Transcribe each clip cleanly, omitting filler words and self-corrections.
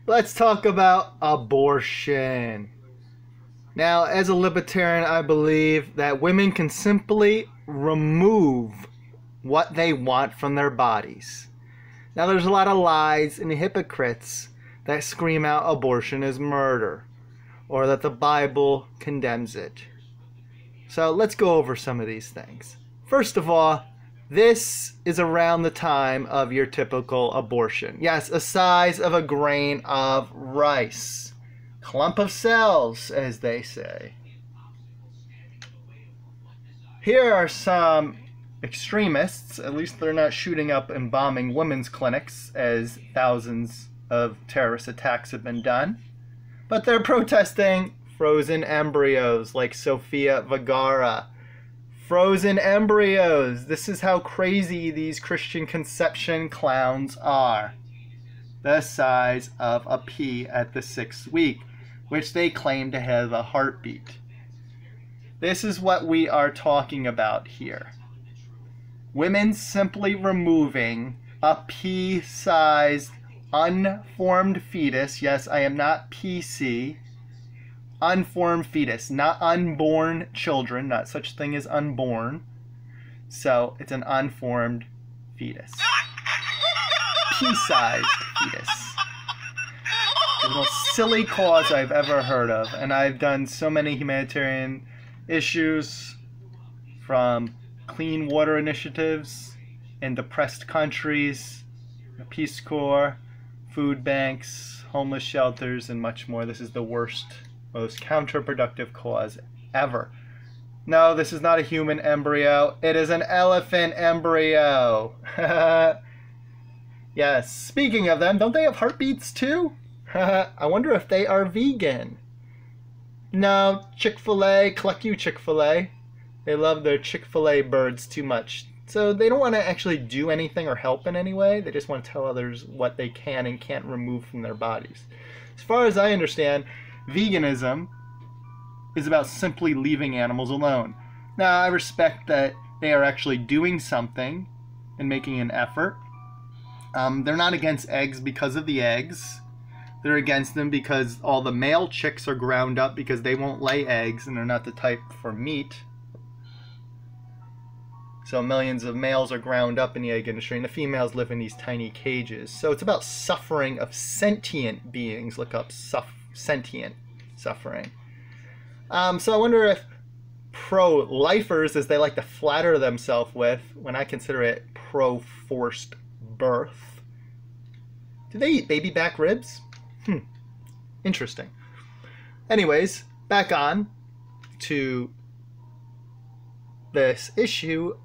Let's talk about abortion. Now, as a libertarian, I believe that women can simply remove what they want from their bodies. Now, there's a lot of lies and hypocrites that scream out abortion is murder, or that the Bible condemns it. So let's go over some of these things. First of all, this is around the time of your typical abortion. Yes, a size of a grain of rice. Clump of cells, as they say. Here are some extremists. At least they're not shooting up and bombing women's clinics as thousands of terrorist attacks have been done. But they're protesting frozen embryos like Sofia Vergara. Frozen embryos. This is how crazy these Christian conception clowns are. The size of a pea at the 6th week, which they claim to have a heartbeat. This is what we are talking about here. Women simply removing a pea-sized unformed fetus. Yes, I am not PC. Unformed fetus, not unborn children, not such thing as unborn. So it's an unformed fetus. Pea-sized fetus. The most silly cause I've ever heard of, and I've done so many humanitarian issues, from clean water initiatives in depressed countries, the Peace Corps, food banks, homeless shelters, and much more. This is the worst, most counterproductive cause ever. No, this is not a human embryo. It is an elephant embryo. Yes, speaking of them, don't they have heartbeats too? I wonder if they are vegan. No, Chick-fil-A, cluck you Chick-fil-A. They love their Chick-fil-A birds too much. So they don't want to actually do anything or help in any way. They just want to tell others what they can and can't remove from their bodies. As far as I understand, veganism is about simply leaving animals alone. Now, I respect that they are actually doing something and making an effort. They're not against eggs because of the eggs. They're against them because all the male chicks are ground up because they won't lay eggs and they're not the type for meat. So millions of males are ground up in the egg industry, and the females live in these tiny cages. So it's about suffering of sentient beings. Look up sentient suffering. So I wonder if pro-lifers, as they like to flatter themselves with, when I consider it pro-forced birth, do they eat baby back ribs? Interesting. Anyways, back on to this issue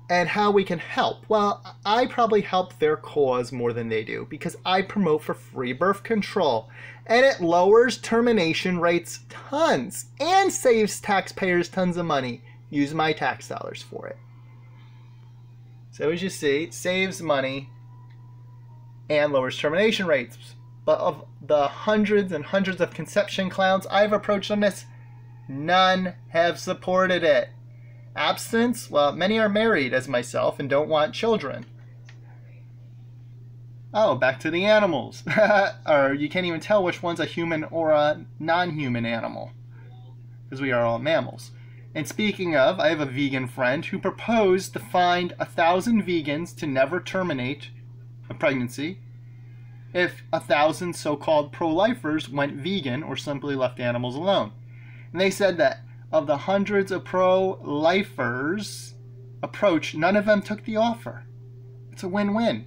and how we can help. Well, I probably help their cause more than they do because I promote for free birth control, and it lowers termination rates tons and saves taxpayers tons of money. Use my tax dollars for it. So as you see, it saves money and lowers termination rates. But of the hundreds and hundreds of conception clowns I've approached on this, none have supported it. Abstinence? Well, many are married as myself and don't want children. Oh, back to the animals. Or you can't even tell which one's a human or a non-human animal, because we are all mammals. And speaking of, I have a vegan friend who proposed to find 1,000 vegans to never terminate a pregnancy if 1,000 so-called pro-lifers went vegan or simply left animals alone. And they said that of the hundreds of pro-lifers approached, none of them took the offer. It's a win-win.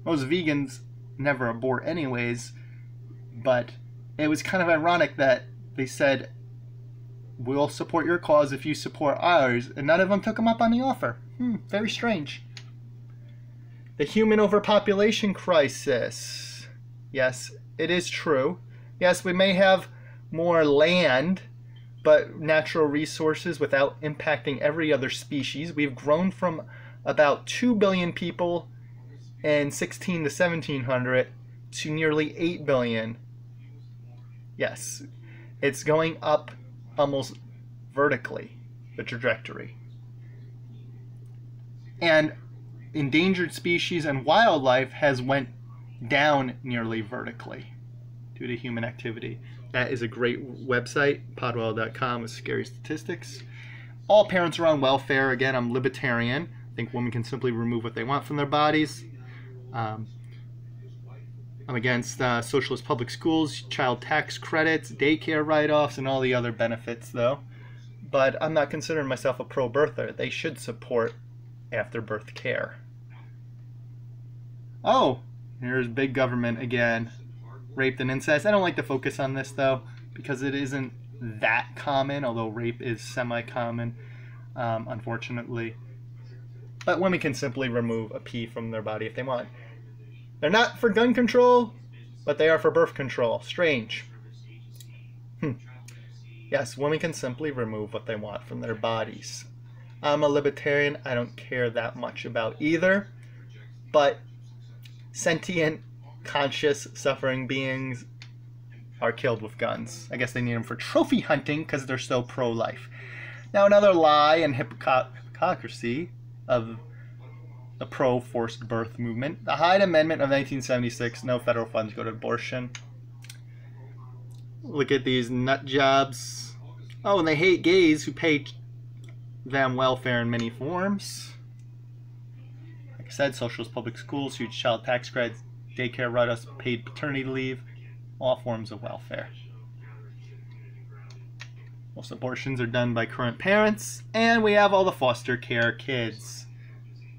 Most vegans never abort anyways, but it was kind of ironic that they said, we'll support your cause if you support ours, and none of them took them up on the offer. Very strange. The human overpopulation crisis. Yes, it is true. Yes, we may have more land, but natural resources without impacting every other species. We've grown from about 2 billion people in 16 to 1700 to nearly 8 billion. Yes, it's going up almost vertically, the trajectory. And endangered species and wildlife has went down nearly vertically due to human activity. That is a great website, podwell.com, with scary statistics. All parents are on welfare. Again, I'm libertarian. I think women can simply remove what they want from their bodies. I'm against socialist public schools, child tax credits, daycare write-offs, and all the other benefits, though. But I'm not considering myself a pro-birther. They should support after-birth care. Oh, here's big government again. Rape and incest. I don't like to focus on this, though, because it isn't that common, although rape is semi-common, unfortunately. But women can simply remove a pea from their body if they want. They're not for gun control, but they are for birth control. Strange. Yes, women can simply remove what they want from their bodies. I'm a libertarian. I don't care that much about either. But sentient, conscious, suffering beings are killed with guns. I guess they need them for trophy hunting because they're so pro-life. Now, another lie and hypocrisy of the pro-forced birth movement. The Hyde Amendment of 1976, no federal funds go to abortion. Look at these nut jobs. Oh, and they hate gays who pay them welfare in many forms. Like I said, socialist public schools, huge child tax credits, daycare write-offs, paid paternity leave, all forms of welfare. Most abortions are done by current parents, and we have all the foster care kids.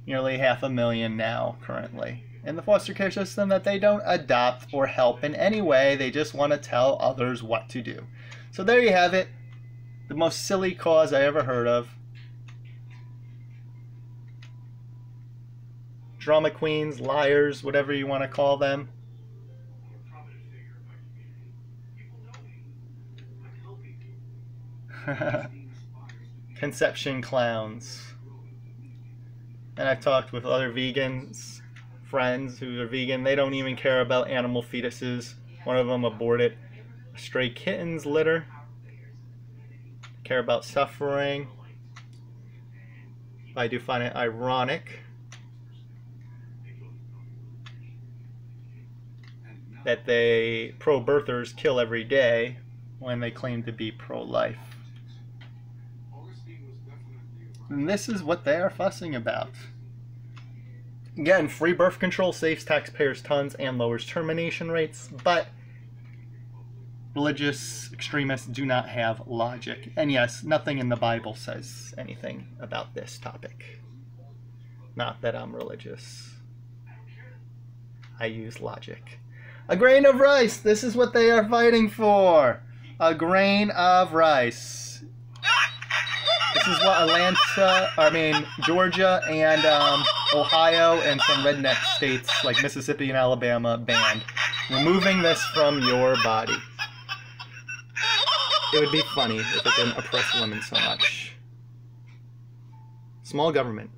Nearly 500,000 now, currently, in the foster care system that they don't adopt or help in any way. They just want to tell others what to do. So there you have it. The most silly cause I ever heard of. Drama queens, liars, whatever you want to call them. Conception clowns. And I've talked with other vegans, friends who are vegan. They don't even care about animal fetuses. One of them aborted a stray kitten's litter. Care about suffering. I do find it ironic that they pro-birthers kill every day when they claim to be pro-life. And this is what they are fussing about. Again, free birth control saves taxpayers tons and lowers termination rates, but religious extremists do not have logic. And yes, nothing in the Bible says anything about this topic. Not that I'm religious. I use logic. A grain of rice. This is what they are fighting for. A grain of rice. This is what Georgia and Ohio and some redneck states like Mississippi and Alabama banned. Removing this from your body. It would be funny if it didn't oppress women so much. Small government.